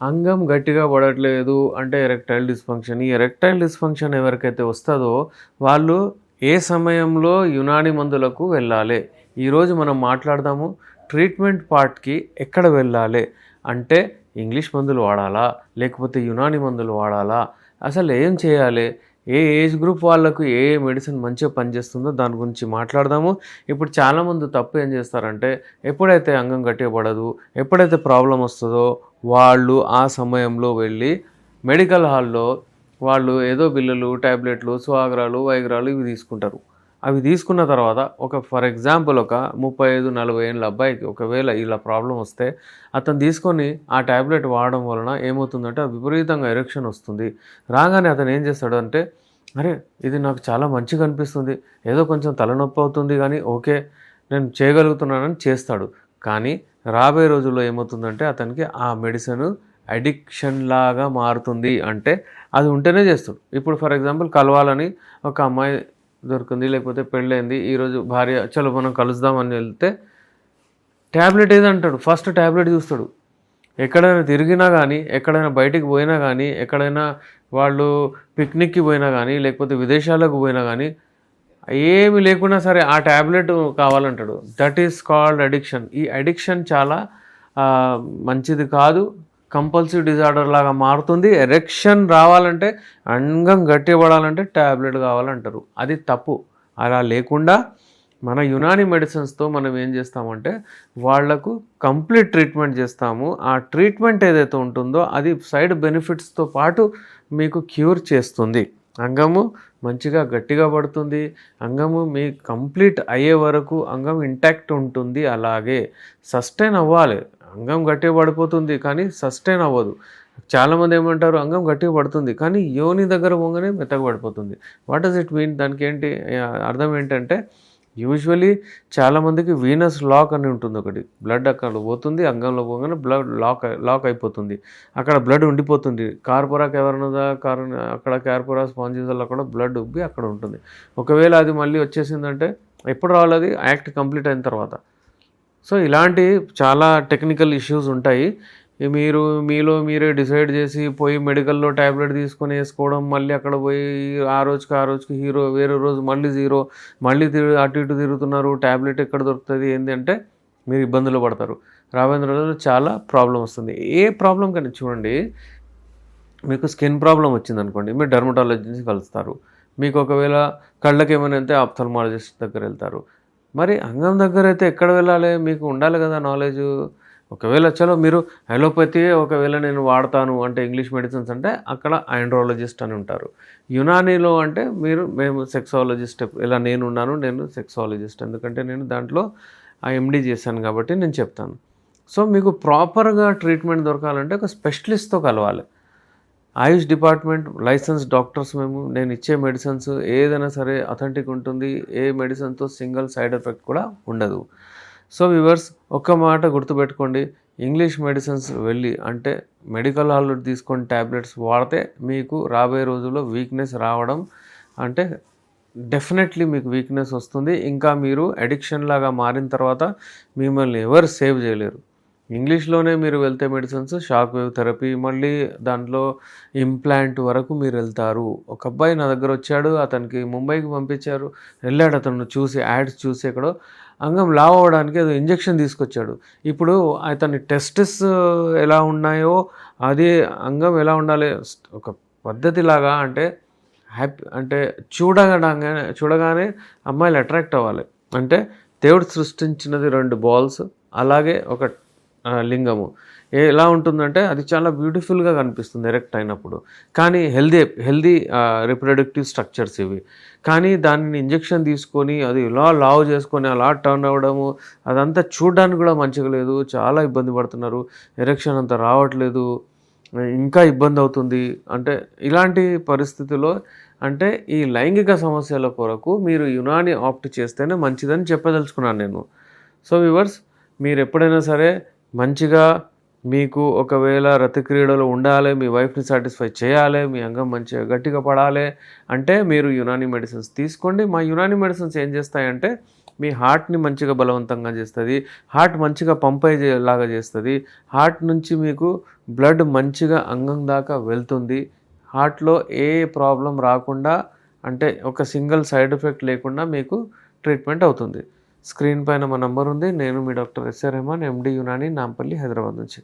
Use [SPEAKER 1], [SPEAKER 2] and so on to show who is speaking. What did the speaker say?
[SPEAKER 1] అంగం గట్టిగా పడట్లేదు అంటే ఎరెక్టైల్ డిస్ఫంక్షన్. ఈ ఎరెక్టైల్ డిస్ఫంక్షన్ ఎవరికైతే వస్తదో వాళ్ళు ఏ సమయంలో యునాని మందులకు వెళ్ళాలి? ఈరోజు మనం మాట్లాడదాము ట్రీట్మెంట్ పార్ట్‌కి ఎక్కడ వెళ్ళాలి? అంటే ఇంగ్లీష్ మందులు వాడాలా? లేకపోతే యునాని మందులు వాడాలా? అసలు ఏం చేయాలి? ఏ ఏజ్ గ్రూప్ వాళ్ళకు ఏ మెడిసిన్ మంచిగా పనిచేస్తుందో దాని గురించి మాట్లాడదాము. ఇప్పుడు చాలామంది తప్పు ఏం చేస్తారంటే ఎప్పుడైతే అంగం గట్టిగా పడదు, ఎప్పుడైతే ప్రాబ్లమ్ వస్తుందో వాళ్ళు ఆ సమయంలో వెళ్ళి మెడికల్ హాల్లో వాళ్ళు ఏదో బిళ్ళలు, టాబ్లెట్లు, సువాగ్రాలు, వైగ్రాలు ఇవి తీసుకుంటారు. అవి తీసుకున్న తర్వాత ఫర్ ఎగ్జాంపుల్ ఒక 35, 40 ఏళ్ళ అబ్బాయికి ఒకవేళ ఇలా ప్రాబ్లమ్ వస్తే అతను తీసుకొని ఆ టాబ్లెట్ వాడడం వలన ఏమవుతుందంటే విపరీతంగా ఎరెక్షన్ వస్తుంది. రాగానే అతను ఏం చేస్తాడంటే అరే ఇది నాకు చాలా మంచిగా అనిపిస్తుంది, ఏదో కొంచెం తలనొప్పి అవుతుంది కానీ ఓకే నేను చేయగలుగుతున్నానని చేస్తాడు. కానీ రాబోయే రోజుల్లో ఏమవుతుందంటే అతనికి ఆ మెడిసిన్ అడిక్షన్ లాగా మారుతుంది. అంటే అది ఉంటేనే చేస్తాడు. ఇప్పుడు ఫర్ ఎగ్జాంపుల్ కలవాలని ఒక అమ్మాయి దొరికింది, లేకపోతే పెళ్ళైంది, ఈరోజు భార్య చలో మనం కలుద్దామని వెళ్తే ట్యాబ్లెట్ ఏదంటాడు, ఫస్ట్ ట్యాబ్లెట్ చూస్తాడు. ఎక్కడైనా తిరిగినా కానీ, ఎక్కడైనా బయటికి పోయినా కానీ, ఎక్కడైనా వాళ్ళు పిక్నిక్కి పోయినా కానీ, లేకపోతే విదేశాలకు పోయినా కానీ ఏమి లేకున్నా సరే ఆ ట్యాబ్లెట్ కావాలంటాడు. That is called addiction. ఈ అడిక్షన్ చాలా మంచిది కాదు, కంపల్సివ్ డిజార్డర్ లాగా మారుతుంది. ఎరెక్షన్ రావాలంటే, అంగం గట్టిపడాలంటే ట్యాబ్లెట్ కావాలంటారు. అది తప్పు. అలా లేకుండా మన యునాని మెడిసిన్స్తో మనం ఏం చేస్తామంటే వాళ్లకు కంప్లీట్ ట్రీట్మెంట్ చేస్తాము. ఆ ట్రీట్మెంట్ ఏదైతే ఉంటుందో అది సైడ్ బెనిఫిట్స్తో పాటు మీకు క్యూర్ చేస్తుంది. అంగము మంచిగా గట్టిగా పడుతుంది. అంగము మీ కంప్లీట్ అయ్యే వరకు అంగం ఇంటాక్ట్ ఉంటుంది. అలాగే సస్టైన్ అవ్వాలి. అంగం గట్టిగా పడిపోతుంది కానీ సస్టైన్ అవ్వదు. చాలామంది ఏమంటారు అంగం గట్టిగా పడుతుంది కానీ యోని దగ్గర పోగానే మెత్తగా పడిపోతుంది. What does it mean? దానికి ఏంటి అర్థం ఏంటంటే యూజువలీ చాలామందికి వీనస్ లాక్ అని ఉంటుంది. ఒకటి బ్లడ్ అక్కడ పోతుంది, అంగంలో పోగానే బ్లడ్ లాక్ అయిపోతుంది, అక్కడ బ్లడ్ ఉండిపోతుంది. కార్పొరా ఎవరినదా అక్కడ కార్పొరా స్పాంజిజల్ అక్కడ బ్లడ్ ఉబ్బి అక్కడ ఉంటుంది. ఒకవేళ అది మళ్ళీ వచ్చేసిందంటే ఎప్పుడు రావాలి? అది యాక్ట్ కంప్లీట్ అయిన తర్వాత. సో ఇలాంటి చాలా టెక్నికల్ ఇష్యూస్ ఉంటాయి. మీరు మీలో మీరే డిసైడ్ చేసి పోయి మెడికల్లో ట్యాబ్లెట్ తీసుకొని వేసుకోవడం, మళ్ళీ అక్కడ పోయి ఆ రోజుకి హీరో, వేరే రోజు మళ్ళీ జీరో, మళ్ళీ అటు ఇటు తిరుగుతున్నారు. ట్యాబ్లెట్ ఎక్కడ దొరుకుతుంది ఏంటి అంటే మీరు ఇబ్బందులు పడతారు. రాబోయే రోజుల్లో చాలా ప్రాబ్లం వస్తుంది. ఏ ప్రాబ్లం కానీ చూడండి, మీకు స్కిన్ ప్రాబ్లం వచ్చిందనుకోండి, మీరు డర్మటాలజిస్ట్ కలుస్తారు. మీకు ఒకవేళ కళ్ళకి ఏమైనా అయితే ఆప్థల్మాలజిస్ట్ దగ్గర వెళ్తారు. మరి అంగం దగ్గర అయితే ఎక్కడ వెళ్ళాలి? మీకు ఉండాలి కదా నాలెడ్జ్. ఒకవేళ చలో మీరు అలోపతి ఒకవేళ నేను వాడతాను అంటే ఇంగ్లీష్ మెడిసిన్స్ అంటే అక్కడ ఆండ్రాలజిస్ట్ అని ఉంటారు. యునానీలో అంటే మేము సెక్సాలజిస్ట్. ఇలా నేను సెక్సాలజిస్ట్, ఎందుకంటే నేను దాంట్లో ఎండి చేశాను కాబట్టి నేను చెప్తాను. సో మీకు ప్రాపర్గా ట్రీట్మెంట్ దొరకాలంటే ఒక స్పెషలిస్ట్తో కలవాలి. ఆయుష్ డిపార్ట్మెంట్ లైసెన్స్ డాక్టర్స్ నేను ఇచ్చే మెడిసిన్స్ ఏదైనా సరే అథెంటిక్ ఉంటుంది. ఏ మెడిసిన్తో సింగిల్ సైడ్ ఎఫెక్ట్ కూడా ఉండదు. సో వ్యూవర్స్, ఒక్క మాట గుర్తుపెట్టుకోండి, ఇంగ్లీష్ మెడిసిన్స్ వెళ్ళి అంటే మెడికల్ హాల్లో తీసుకొని ట్యాబ్లెట్స్ వాడితే మీకు రాబోయే రోజుల్లో వీక్నెస్ రావడం అంటే డెఫినెట్లీ మీకు వీక్నెస్ వస్తుంది. ఇంకా మీరు అడిక్షన్ లాగా మారిన తర్వాత మిమ్మల్ని ఎవరు సేవ్ చేయలేరు. ఇంగ్లీష్లోనే మీరు వెళ్తే మెడిసిన్స్ షాక్ వేవ్ థెరపీ, మళ్ళీ దాంట్లో ఇంప్లాంట్ వరకు మీరు వెళ్తారు. ఒక అబ్బాయి నా దగ్గర వచ్చాడు, అతనికి ముంబైకి పంపించారు. వెళ్ళాడు, అతను చూసి యాడ్స్ చూసి ఎక్కడో అంగం లావ్ అవ్వడానికి ఏదో ఇంజెక్షన్ తీసుకొచ్చాడు. ఇప్పుడు అతని టెస్టిస్ ఎలా ఉన్నాయో అది అంగం ఎలా ఉండాలి ఒక పద్ధతిలాగా అంటే అంటే చూడగానే అమ్మాయిలు అట్రాక్ట్ అవ్వాలి. అంటే దేవుడు సృష్టించినది 2 బాల్స్, అలాగే ఒక లింగము ఎలా ఉంటుందంటే అది చాలా బ్యూటిఫుల్గా కనిపిస్తుంది ఎరెక్ట్ అయినప్పుడు. కానీ హెల్దీ రిప్రొడక్టివ్ స్ట్రక్చర్స్ ఇవి. కానీ దానిని ఇంజెక్షన్ తీసుకొని అది ఇలా లావ్ చేసుకొని అలా టర్న్ అవ్వడము అదంతా చూడడానికి కూడా మంచిగా లేదు. చాలా ఇబ్బంది పడుతున్నారు. ఎరెక్షన్ అంతా రావట్లేదు, ఇంకా ఇబ్బంది అవుతుంది. అంటే ఇలాంటి పరిస్థితిలో అంటే ఈ లైంగిక సమస్యల కొరకు మీరు యునాని ఆప్ట్ చేస్తేనే మంచిదని చెప్పదలుచుకున్నాను నేను. సో వ్యూవర్స్, మీరు ఎప్పుడైనా సరే మంచిగా మీకు ఒకవేళ రతిక్రీడలు ఉండాలి, మీ వైఫ్ని సాటిస్ఫై చేయాలి, మీ అంగం మంచిగా గట్టిగా పడాలి అంటే మీరు యునాని మెడిసిన్స్ తీసుకోండి. మా యునాని మెడిసిన్స్ ఏం చేస్తాయంటే మీ హార్ట్ని మంచిగా బలవంతంగా చేస్తుంది, హార్ట్ మంచిగా పంప్ అయ్యేలాగా చేస్తుంది, హార్ట్ నుంచి మీకు బ్లడ్ మంచిగా అంగం దాకా వెళ్తుంది, హార్ట్లో ఏ ప్రాబ్లం రాకుండా అంటే ఒక సింగిల్ సైడ్ ఎఫెక్ట్ లేకుండా మీకు ట్రీట్మెంట్ అవుతుంది. స్క్రీన్ పైన మా నంబర్ ఉంది. నేను మీ డాక్టర్ ఎస్ఆర్ రెహమాన్, ఎండి యునాని, నాంపల్లి, హైదరాబాద్ నుంచి.